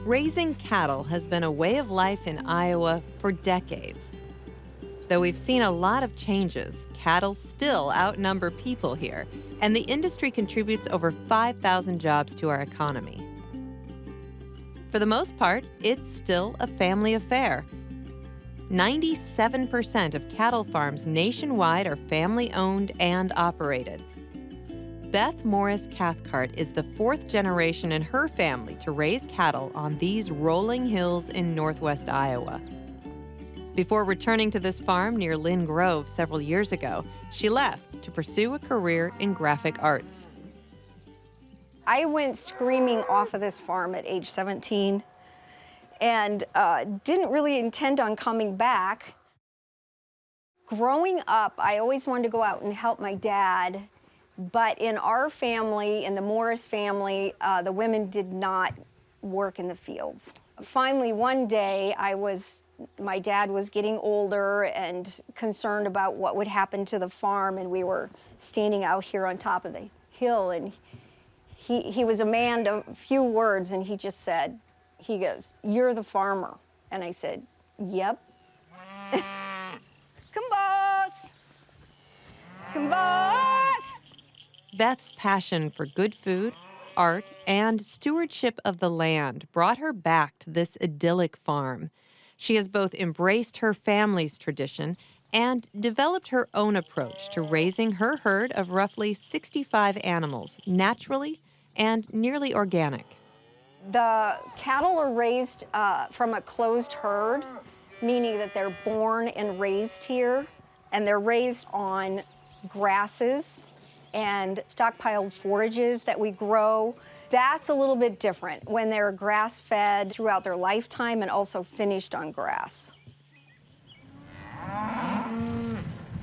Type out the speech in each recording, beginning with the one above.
Raising cattle has been a way of life in Iowa for decades. Though we've seen a lot of changes, cattle still outnumber people here, and the industry contributes over 5,000 jobs to our economy. For the most part, it's still a family affair. 97% of cattle farms nationwide are family-owned and operated. Beth Cathcart is the fourth generation in her family to raise cattle on these rolling hills in northwest Iowa. Before returning to this farm near Lynn Grove several years ago, she left to pursue a career in graphic arts. I went screaming off of this farm at age 17 and didn't really intend on coming back. Growing up, I always wanted to go out and help my dad, but in our family, in the Morris family, the women did not work in the fields. Finally, one day, my dad was getting older and concerned about what would happen to the farm, and we were standing out here on top of the hill, and he was a man of few words, and he just said, he goes, "You're the farmer." And I said, "Yep." Come, boss! Come, boss! Beth's passion for good food, art, and stewardship of the land brought her back to this idyllic farm. She has both embraced her family's tradition and developed her own approach to raising her herd of roughly 65 animals naturally and nearly organic. The cattle are raised from a closed herd, meaning that they're born and raised here, and they're raised on grasses and stockpiled forages that we grow. That's a little bit different when they're grass-fed throughout their lifetime and also finished on grass.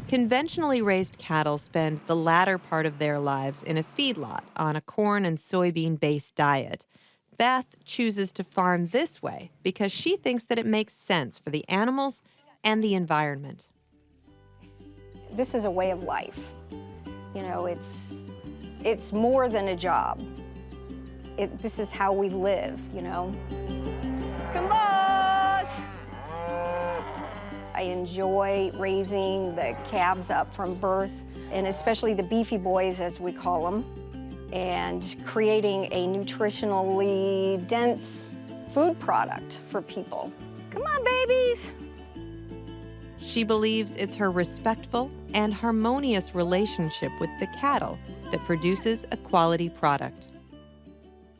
Conventionally raised cattle spend the latter part of their lives in a feedlot on a corn and soybean-based diet. Beth chooses to farm this way because she thinks that it makes sense for the animals and the environment. This is a way of life. You know, it's more than a job. This is how we live, you know. Come, boss! I enjoy raising the calves up from birth, and especially the beefy boys, as we call them, and creating a nutritionally dense food product for people. Come on, babies! She believes it's her respectful and harmonious relationship with the cattle that produces a quality product.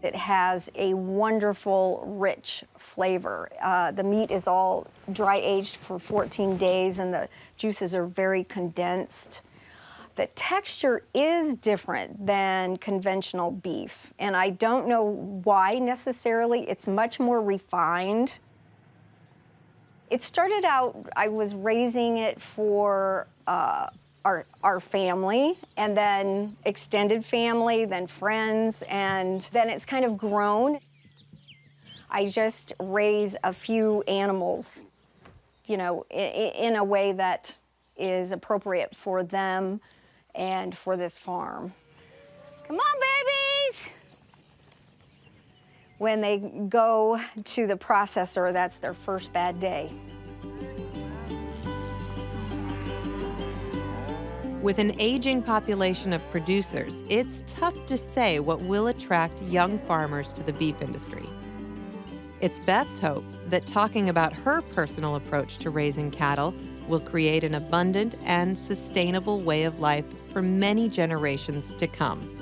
It has a wonderful, rich flavor. The meat is all dry aged for 14 days, and the juices are very condensed. The texture is different than conventional beef, and I don't know why necessarily. It's much more refined. It started out, I was raising it for our family, and then extended family, then friends, and then it's kind of grown. I just raise a few animals, you know, in a way that is appropriate for them and for this farm. Come on, babies! When they go to the processor, that's their first bad day. With an aging population of producers, it's tough to say what will attract young farmers to the beef industry. It's Beth's hope that talking about her personal approach to raising cattle will create an abundant and sustainable way of life for many generations to come.